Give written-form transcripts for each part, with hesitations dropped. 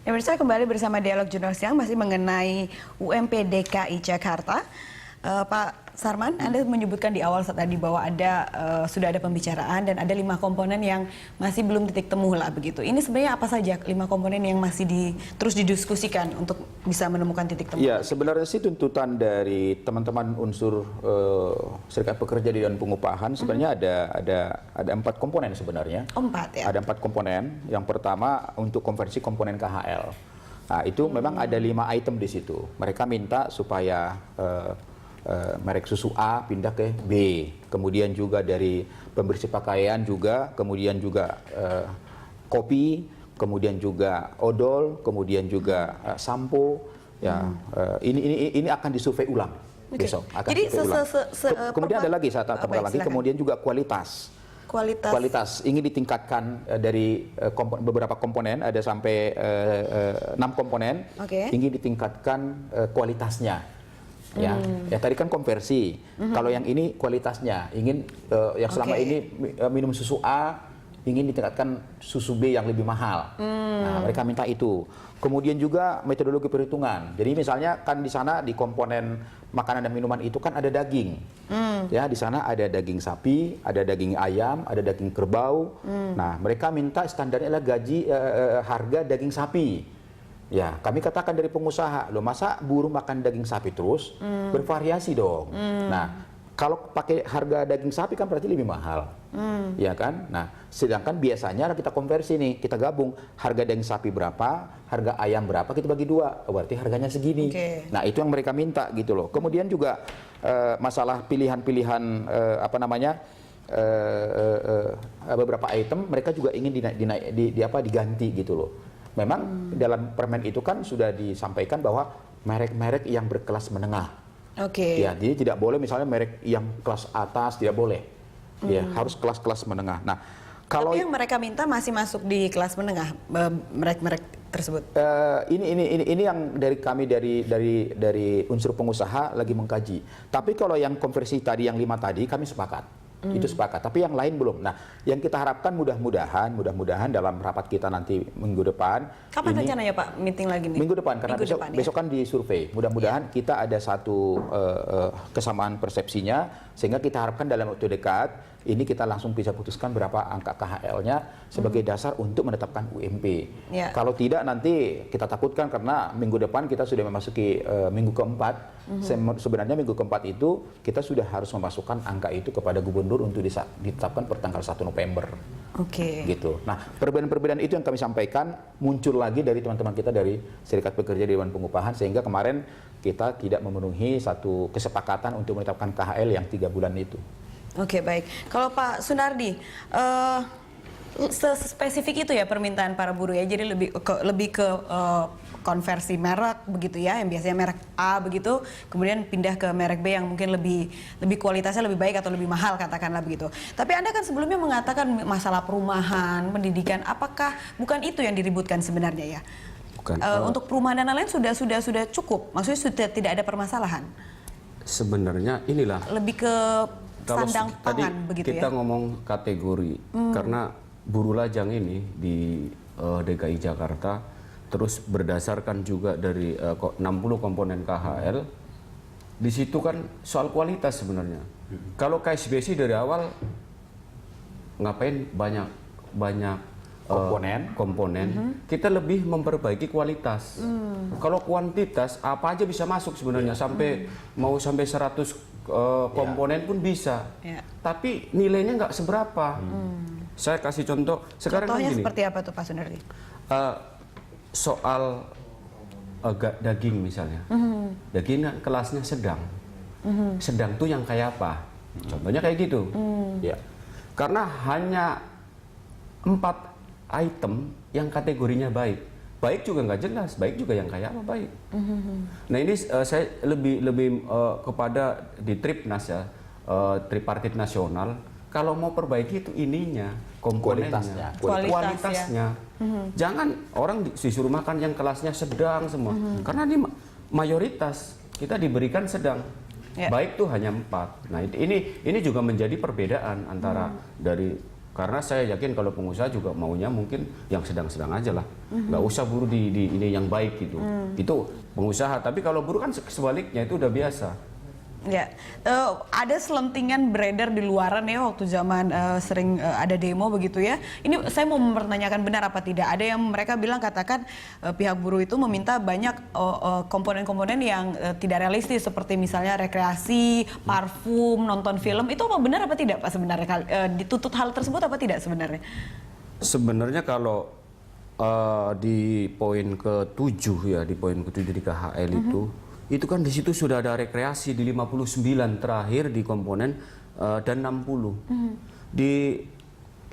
Ya, pemirsa, kembali bersama Dialog Jurnal Siang masih mengenai UMP DKI Jakarta. Pak Sarman, Anda menyebutkan di awal saat tadi bahwa sudah ada pembicaraan dan ada 5 komponen yang masih belum titik temu lah begitu. Ini sebenarnya apa saja 5 komponen yang masih terus didiskusikan untuk bisa menemukan titik temu? Ya, sebenarnya sih tuntutan dari teman-teman unsur serikat pekerja di Dewan Pengupahan sebenarnya ada 4 komponen sebenarnya. Oh, 4 ya? Ada 4 komponen. Yang pertama untuk konversi komponen KHL. Nah, itu memang ada 5 item di situ. Mereka minta supaya merek susu A pindah ke B, kemudian juga dari pembersih pakaian juga, kemudian juga kopi, kemudian juga odol, kemudian juga sampo. Ya, ini akan disurvei ulang besok. Akan Jadi kemudian ada lagi saya tambah lagi, kemudian juga kualitas. Kualitas ingin ditingkatkan dari beberapa komponen, ada sampai 6 komponen, ingin ditingkatkan kualitasnya. Ya, tadi kan konversi. Kalau yang ini kualitasnya ingin yang selama ini minum susu A ingin ditingkatkan susu B yang lebih mahal. Nah, mereka minta itu. Kemudian juga metodologi perhitungan. Jadi misalnya kan di sana di komponen makanan dan minuman itu kan ada daging. Ya, di sana ada daging sapi, ada daging ayam, ada daging kerbau. Nah, mereka minta standarnya adalah harga daging sapi. Ya, kami katakan dari pengusaha, loh masa buruh makan daging sapi terus? Bervariasi dong. Nah, kalau pakai harga daging sapi kan berarti lebih mahal. Ya kan? Nah, sedangkan biasanya kita konversi nih, kita gabung harga daging sapi berapa, harga ayam berapa, kita bagi 2. Berarti harganya segini. Nah, itu yang mereka minta gitu loh. Kemudian juga masalah pilihan-pilihan beberapa item mereka juga ingin diganti gitu loh. Memang dalam permen itu kan sudah disampaikan bahwa merek-merek yang berkelas menengah. Ya, jadi tidak boleh misalnya merek yang kelas atas, tidak boleh. Ya, harus kelas-kelas menengah. Nah, kalau tapi yang mereka minta masih masuk di kelas menengah, merek-merek tersebut. Ini yang dari kami dari unsur pengusaha lagi mengkaji. Tapi kalau yang konversi tadi yang 5 tadi kami sepakat. Itu sepakat, tapi yang lain belum. Nah, yang kita harapkan mudah-mudahan dalam rapat kita nanti minggu depan. Kapan rencananya Pak meeting lagi nih? Minggu depan, karena besok kan disurvei. Mudah-mudahan kita ada satu kesamaan persepsinya, sehingga kita harapkan dalam waktu dekat ini kita langsung bisa putuskan berapa angka KHL-nya sebagai dasar untuk menetapkan UMP. Kalau tidak nanti kita takutkan karena minggu depan kita sudah memasuki minggu keempat. Sebenarnya minggu keempat itu kita sudah harus memasukkan angka itu kepada gubernur untuk ditetapkan per tanggal 1 November. Gitu. Nah, perbedaan-perbedaan itu yang kami sampaikan muncul lagi dari teman-teman kita dari Serikat Pekerja di Dewan Pengupahan, sehingga kemarin kita tidak memenuhi satu kesepakatan untuk menetapkan KHL yang 3 bulan itu. Baik. Kalau Pak Sunardi, spesifik itu ya permintaan para buruh ya, jadi lebih ke konversi merek begitu ya, yang biasanya merek A begitu, kemudian pindah ke merek B yang mungkin lebih kualitasnya lebih baik atau lebih mahal katakanlah begitu. Tapi Anda kan sebelumnya mengatakan masalah perumahan, pendidikan, apakah bukan itu yang diributkan sebenarnya ya? Bukan. Untuk perumahan dan lain-lain sudah cukup, maksudnya sudah tidak ada permasalahan. Sebenarnya inilah lebih ke sandang pangan begitu ya. Kita ngomong kategori karena buruh lajang ini di DKI Jakarta terus berdasarkan juga dari 60 komponen KHL, di situ kan soal kualitas sebenarnya. Kalau KSBC dari awal ngapain banyak komponen, kita lebih memperbaiki kualitas. Kalau kuantitas apa aja bisa masuk sebenarnya, sampai 100 komponen pun bisa. Tapi nilainya nggak seberapa. Saya kasih contoh sekarang. Contohnya gini, seperti apa tuh Pak Sunardi? Soal daging misalnya, daging kan kelasnya sedang. Sedang tuh yang kayak apa? Contohnya kayak gitu. Ya, karena hanya 4 item yang kategorinya baik. Baik juga nggak jelas, baik juga yang kayak apa baik. Nah ini saya lebih kepada di Tripnas ya, tripartit nasional. Kalau mau perbaiki itu ininya, komponennya, kualitasnya. Jangan orang disuruh makan yang kelasnya sedang semua, karena ini mayoritas kita diberikan sedang. Baik tuh hanya 4. Nah ini juga menjadi perbedaan antara dari Karena saya yakin kalau pengusaha juga maunya mungkin yang sedang-sedang aja lah. Nggak usah buruh di ini yang baik gitu. Itu pengusaha. Tapi kalau buruh kan sebaliknya itu udah biasa. Ya, ada selentingan beredar di luaran ya waktu zaman sering ada demo begitu ya. Ini saya mau mempertanyakan benar apa tidak. Ada yang mereka bilang katakan pihak buruh itu meminta banyak komponen-komponen yang tidak realistis seperti misalnya rekreasi, parfum, nonton film. Itu apa benar apa tidak Pak sebenarnya? Dituntut hal tersebut apa tidak sebenarnya? Sebenarnya kalau di poin ke-7 ya, di poin ke-7 di KHL itu kan di situ sudah ada rekreasi di 59 terakhir di komponen dan 60. Di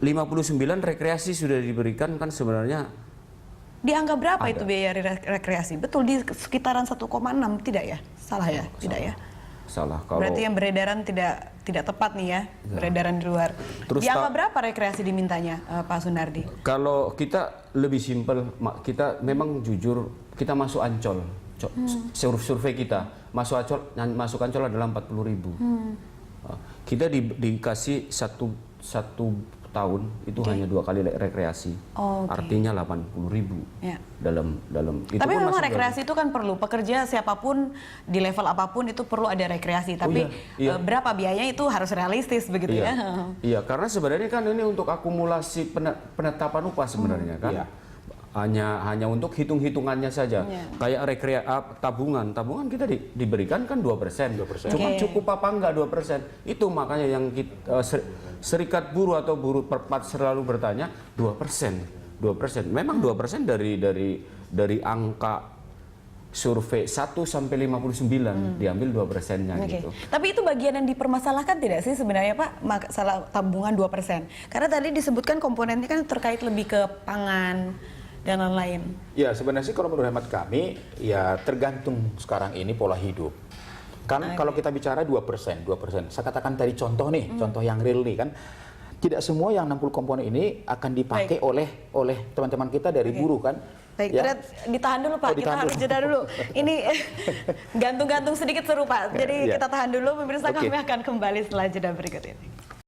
59 rekreasi sudah diberikan kan sebenarnya. Di angka berapa ada. itu biaya rekreasi? Betul di sekitaran 1,6 tidak ya? Salah ya? Tidak ya? Salah. Kalau berarti yang beredaran tidak tepat nih ya, beredaran di luar. Terus di angka berapa rekreasi dimintanya Pak Sunardi? Kalau kita lebih simpel, kita memang jujur kita masuk Ancol. Survei kita masuk Ancol adalah 40.000. Kita dikasih satu tahun itu hanya 2 kali rekreasi. Artinya 80.000. Ya. Dalam itu. Tapi memang rekreasi itu kan perlu, pekerja siapapun di level apapun itu perlu ada rekreasi. Tapi berapa biayanya itu harus realistis begitu ya? Iya, karena sebenarnya kan ini untuk akumulasi penetapan upah sebenarnya kan. Hanya untuk hitung-hitungannya saja. Kayak tabungan kita diberikan kan 2%. Cuma cukup apa enggak 2%? Itu makanya yang Serikat Buruh atau Buruh Perpat selalu bertanya 2%. Memang 2% dari angka survei 1 sampai 59 diambil 2%-nya gitu. Tapi itu bagian yang dipermasalahkan tidak sih sebenarnya Pak, masalah tabungan 2%? Karena tadi disebutkan komponennya kan terkait lebih ke pangan dan lain-lain. Ya sebenarnya sih kalau menurut hemat kami ya tergantung sekarang ini pola hidup. Kan kalau kita bicara 2%, saya katakan tadi contoh nih, contoh yang real nih kan, tidak semua yang 60 komponen ini akan dipakai oleh teman-teman kita dari buruh kan. Baik, ya. Ditahan dulu Pak, kita harus jeda dulu. Ini gantung-gantung sedikit seru Pak, jadi kita tahan dulu, pemirsa kami akan kembali setelah jeda berikut ini.